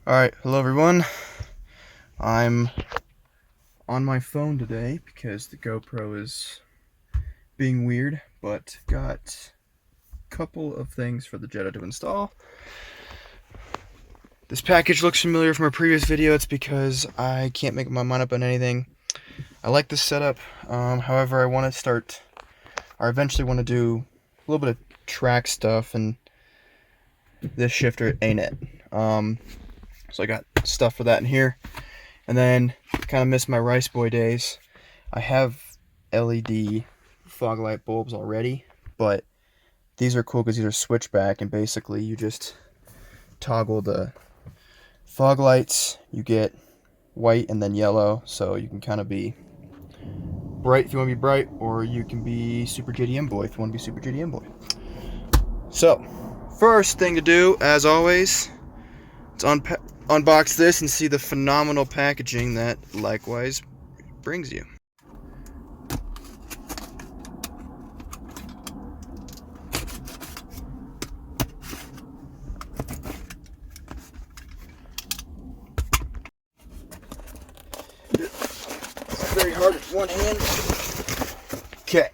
Alright, hello everyone. I'm on my phone today because the GoPro is being weird, but got a couple of things for the Jetta to install. This package looks familiar from a previous video. It's because I can't make my mind up on anything. I like this setup, however I eventually want to do a little bit of track stuff, and this shifter ain't it. So I got stuff for that in here. And then, kind of miss my Rice Boy days. I have LED fog light bulbs already, but these are cool because these are switchback, and basically you just toggle the fog lights. You get white and then yellow, so you can kind of be bright if you want to be bright, or you can be Super JDM Boy if you want to be Super JDM Boy. So, first thing to do, as always, is unbox this and see the phenomenal packaging that likewise brings you. It's very hard with one hand. Okay.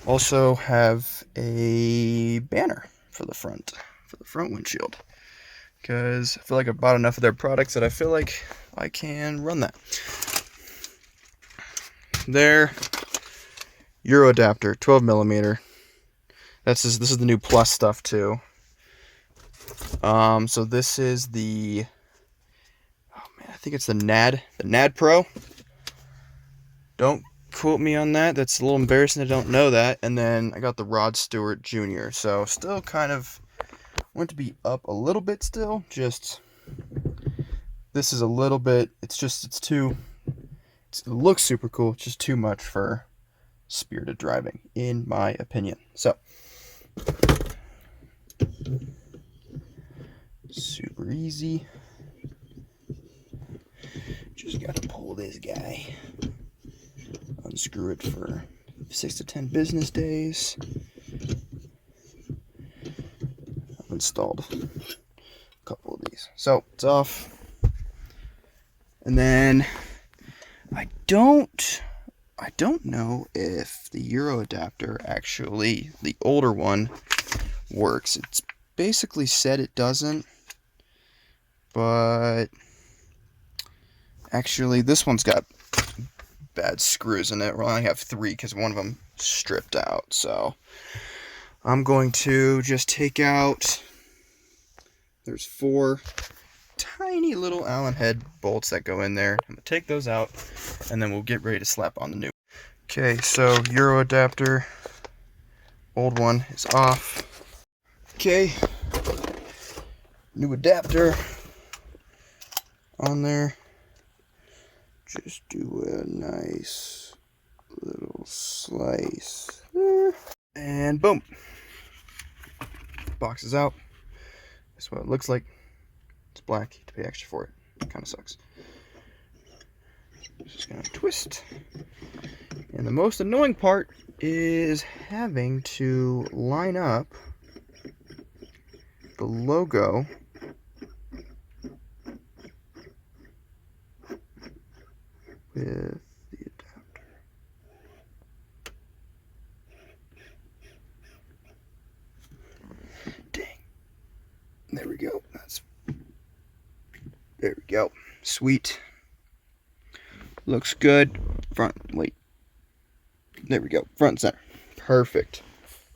Also have a banner for the front windshield, because I feel like I've bought enough of their products that I feel like I can run that. Their Euro adapter, 12mm. This is the new Plus stuff too. So this is the, oh man, I think it's the NAD Pro. Don't quote me on that. That's a little embarrassing. I don't know that. And then I got the Rod Stewart Jr. So still kind of want to be up a little bit still. Just this is a little bit. It looks super cool. It's just too much for spirited driving, in my opinion. So super easy. Just gotta pull this guy. Unscrew it for 6 to 10 business days. I've installed a couple of these. So it's off. And then I don't know if the Euro adapter, actually, the older one, works. It's basically said it doesn't, but actually this one's got bad screws in it. Well, I only have 3 because one of them stripped out. So I'm going to just take out, there's 4 tiny little Allen head bolts that go in there. I'm gonna take those out, and then we'll get ready to slap on the new. Okay, so Euro adapter, old one is off. Okay, new adapter on there. Just do a nice little slice there, and boom, box is out. That's what it looks like. It's black. You have to pay extra for it. It kind of sucks. Just gonna twist. And the most annoying part is having to line up the logo with the adapter. Dang. There we go. There we go. Sweet. Looks good. Front, wait. There we go. Front and center. Perfect.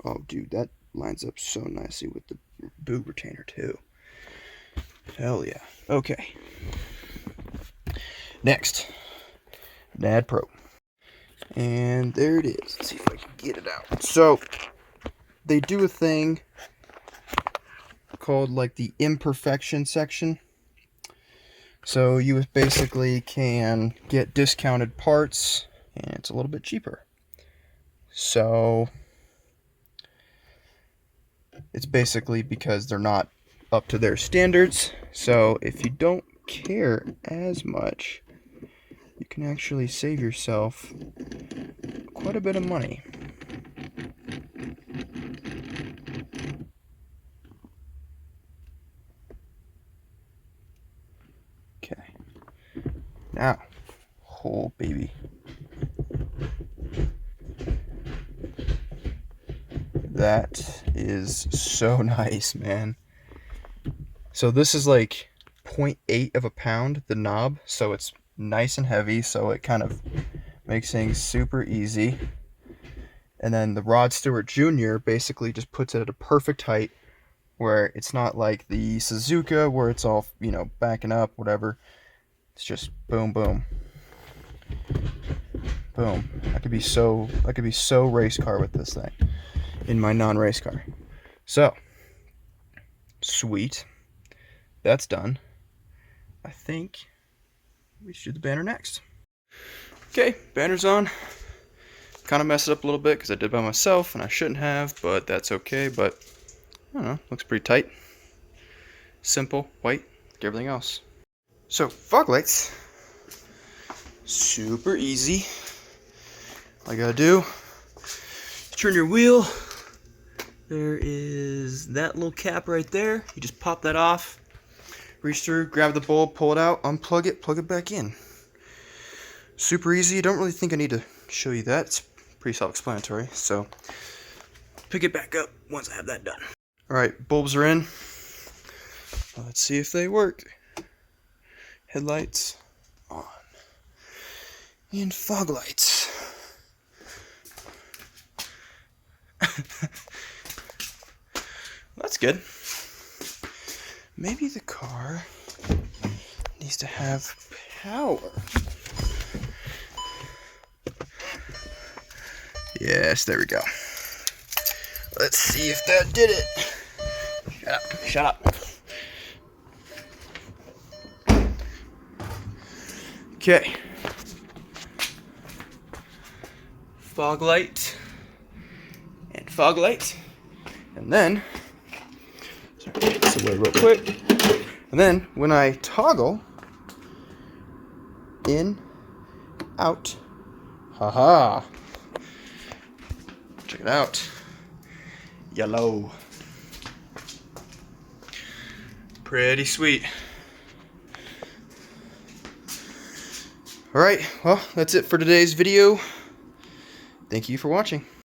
Oh, dude, that lines up so nicely with the boot retainer, too. Hell yeah. Okay. Next. NAD Pro. And there it is. Let's see if I can get it out. So, they do a thing called, like, the imperfection section. So you basically can get discounted parts, and it's a little bit cheaper. So it's basically because they're not up to their standards. So if you don't care as much, you can actually save yourself quite a bit of money. Now, oh baby. That is so nice, man. So this is like 0.8 of a pound, the knob, so it's nice and heavy, so it kind of makes things super easy. And then the Rod Stewart Jr. basically just puts it at a perfect height where it's not like the Suzuka where it's all, backing up, whatever. It's just boom, boom. Boom. I could be so race car with this thing in my non-race car. So, sweet. That's done. I think we should do the banner next. Okay, banner's on. Kind of messed it up a little bit because I did it by myself and I shouldn't have, but that's okay. But I don't know, looks pretty tight. Simple, white, like everything else. So, fog lights. Super easy. All you gotta do is turn your wheel. There is that little cap right there. You just pop that off. Reach through, grab the bulb, pull it out, unplug it, plug it back in. Super easy. Don't really think I need to show you that. It's pretty self-explanatory. So, pick it back up once I have that done. Alright, bulbs are in. Let's see if they work. Headlights on. And fog lights. That's good. Maybe the car needs to have power. Yes, there we go. Let's see if that did it. Shut up. Okay. Fog light. And fog light. And then, sorry, get this away real quick. And then, when I toggle, in, out, haha. Check it out. Yellow. Pretty sweet. Alright, well, that's it for today's video. Thank you for watching.